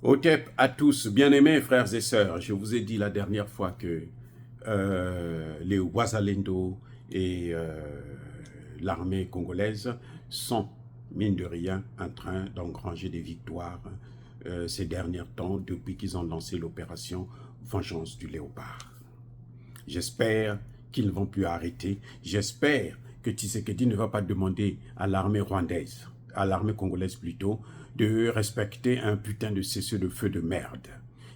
Otep à tous, bien-aimés frères et sœurs, je vous ai dit la dernière fois que les Ouazalendo et l'armée congolaise sont, mine de rien, en train d'engranger des victoires ces derniers temps depuis qu'ils ont lancé l'opération Vengeance du Léopard. J'espère qu'ils ne vont plus arrêter. J'espère que Tshisekedi ne va pas demander à l'armée rwandaise, à l'armée congolaise plutôt, de respecter un putain de cessez-le-feu de merde.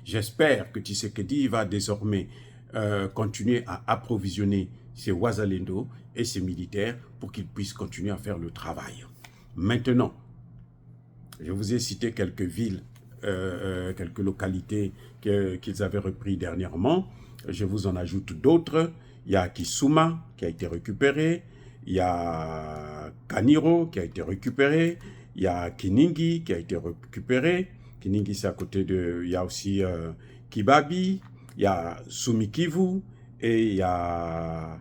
J'espère que Tshisekedi va désormais continuer à approvisionner ses Ouazalendo et ses militaires pour qu'ils puissent continuer à faire le travail. Maintenant, je vous ai cité quelques villes, quelques localités qu'ils avaient repris dernièrement. Je vous en ajoute d'autres. Il y a Kisuма qui a été récupéré. Il y a Kaniro qui a été récupéré. Il y a Kiningi qui a été récupéré. Kiningi, c'est à côté de... Il y a aussi Kibabi. Il y a Sumikivu. Et il y a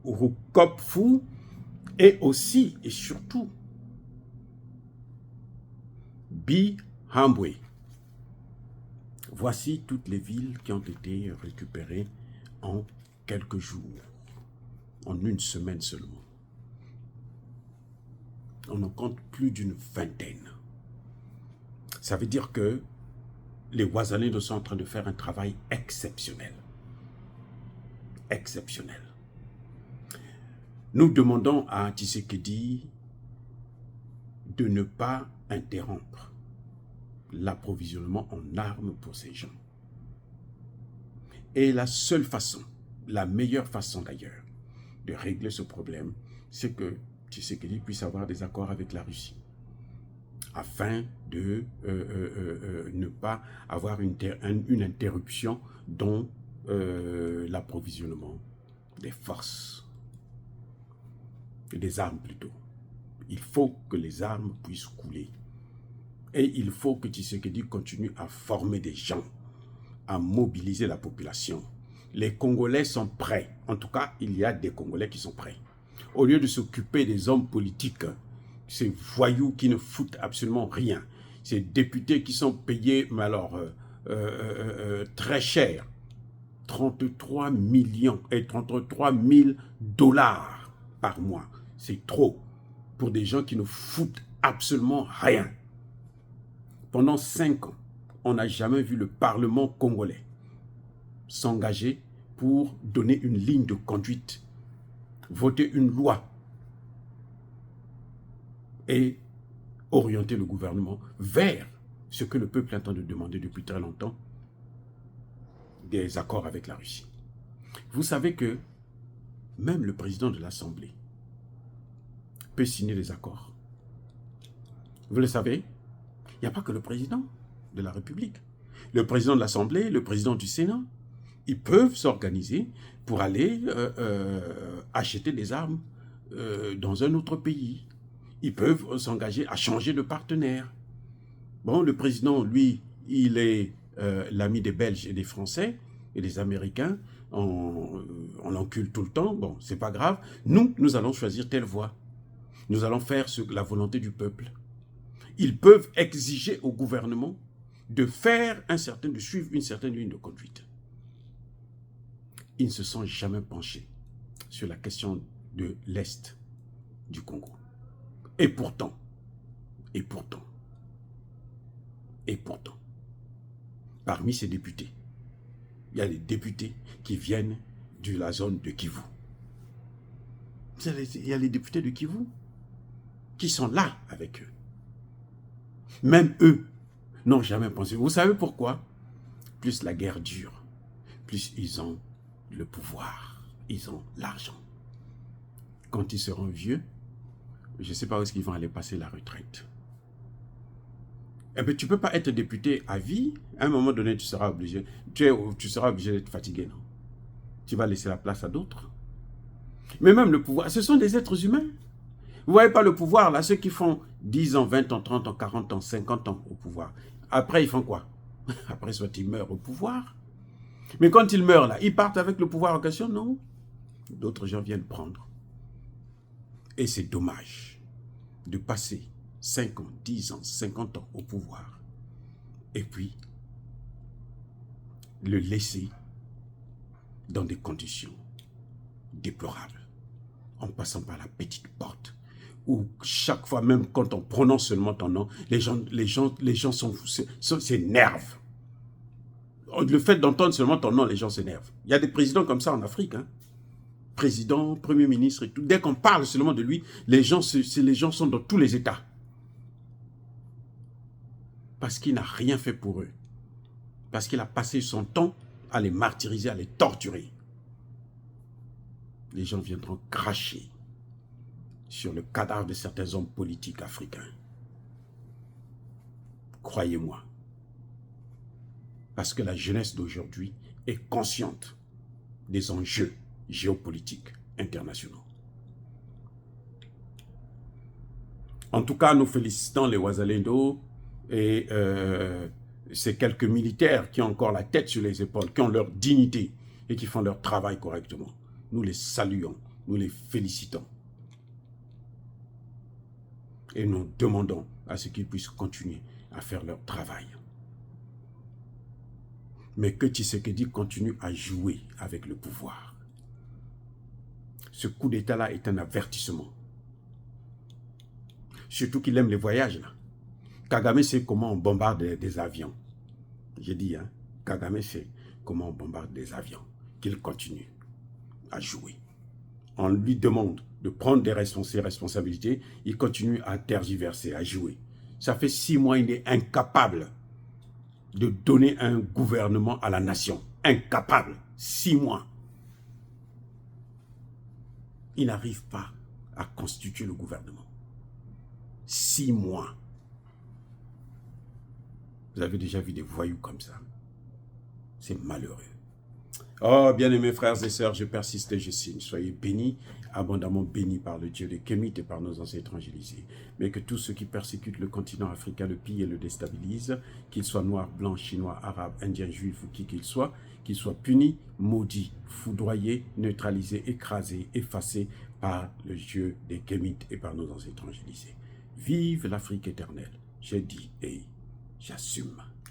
Urukopfu. Et aussi, et surtout, Bihambwe. Voici toutes les villes qui ont été récupérées en quelques jours, en une semaine seulement. On en compte plus d'une vingtaine. Ça veut dire que les Ouazalendo sont en train de faire un travail exceptionnel. Exceptionnel. Nous demandons à Tshisekedi de ne pas interrompre l'approvisionnement en armes pour ces gens. Et la seule façon, la meilleure façon d'ailleurs, de régler ce problème, c'est que Tshisekedi puisse avoir des accords avec la Russie, afin de ne pas avoir une interruption dans l'approvisionnement des forces, des armes plutôt. Il faut que les armes puissent couler. Et il faut que Tshisekedi continue à former des gens, à mobiliser la population. Les Congolais sont prêts. En tout cas, il y a des Congolais qui sont prêts. Au lieu de s'occuper des hommes politiques, ces voyous qui ne foutent absolument rien, ces députés qui sont payés, mais alors, très cher, 33 millions et 33 000 dollars par mois. C'est trop pour des gens qui ne foutent absolument rien. Pendant 5 ans, on n'a jamais vu le Parlement congolais s'engager pour donner une ligne de conduite, voter une loi et orienter le gouvernement vers ce que le peuple est en train de demander depuis très longtemps, des accords avec la Russie. Vous savez que même le président de l'Assemblée peut signer des accords. Vous le savez? Il n'y a pas que le président de la République. Le président de l'Assemblée, le président du Sénat, ils peuvent s'organiser pour aller acheter des armes dans un autre pays. Ils peuvent s'engager à changer de partenaire. Bon, le président, lui, il est l'ami des Belges et des Français et des Américains. On l'encule tout le temps. Bon, c'est pas grave. Nous allons choisir telle voie. Nous allons faire la volonté du peuple. Ils peuvent exiger au gouvernement de suivre une certaine ligne de conduite. Ils ne se sont jamais penchés sur la question de l'Est du Congo. Et pourtant, parmi ces députés, il y a des députés qui viennent de la zone de Kivu. Il y a les députés de Kivu qui sont là avec eux. Même eux n'ont jamais pensé. Vous savez pourquoi? Plus la guerre dure, plus ils ont le pouvoir, ils ont l'argent. Quand ils seront vieux, je ne sais pas où est-ce qu'ils vont aller passer la retraite. Eh bien, tu ne peux pas être député à vie. À un moment donné, tu seras obligé d'être fatigué, non? Tu vas laisser la place à d'autres. Mais même le pouvoir, ce sont des êtres humains. Vous ne voyez pas le pouvoir, là, ceux qui font 10 ans, 20 ans, 30 ans, 40 ans, 50 ans au pouvoir. Après, ils font quoi? Après, soit ils meurent au pouvoir. Mais quand ils meurent, là, ils partent avec le pouvoir en question? Non. D'autres gens viennent prendre. Et c'est dommage de passer 5 ans, 10 ans, 50 ans au pouvoir, et puis le laisser dans des conditions déplorables, en passant par la petite porte, où chaque fois, même quand on prononce seulement ton nom, les gens s'énervent. Le fait d'entendre seulement ton nom, les gens s'énervent. Il y a des présidents comme ça en Afrique, hein. Président, premier ministre et tout. Dès qu'on parle seulement de lui, les gens sont dans tous les états. Parce qu'il n'a rien fait pour eux. Parce qu'il a passé son temps à les martyriser, à les torturer. Les gens viendront cracher sur le cadavre de certains hommes politiques africains. Croyez-moi. Parce que la jeunesse d'aujourd'hui est consciente des enjeux géopolitiques internationaux. En tout cas, nous félicitons les Wazalendo et ces quelques militaires qui ont encore la tête sur les épaules, qui ont leur dignité et qui font leur travail correctement. Nous les saluons, nous les félicitons. Et nous demandons à ce qu'ils puissent continuer à faire leur travail. Mais que Tshisekedi continue à jouer avec le pouvoir. Ce coup d'État-là est un avertissement. Surtout qu'il aime les voyages, là. Kagame sait comment on bombarde des avions. J'ai dit, hein, Kagame sait comment on bombarde des avions. Qu'il continue à jouer. On lui demande de prendre ses responsabilités. Il continue à tergiverser, à jouer. Ça fait 6 mois, il est incapable de donner un gouvernement à la nation. Incapable. 6 mois. Il n'arrive pas à constituer le gouvernement. 6 mois. Vous avez déjà vu des voyous comme ça. C'est malheureux. Oh, bien-aimés frères et sœurs, je persiste et je signe. Soyez bénis, abondamment bénis par le Dieu des Kémites et par nos ancêtres évangélisés. Mais que tous ceux qui persécutent le continent africain le pillent et le déstabilisent, qu'ils soient noirs, blancs, chinois, arabes, indiens, juifs ou qui qu'ils soient punis, maudits, foudroyés, neutralisés, écrasés, effacés par le Dieu des Kémites et par nos ancêtres évangélisés. Vive l'Afrique éternelle. J'ai dit et j'assume.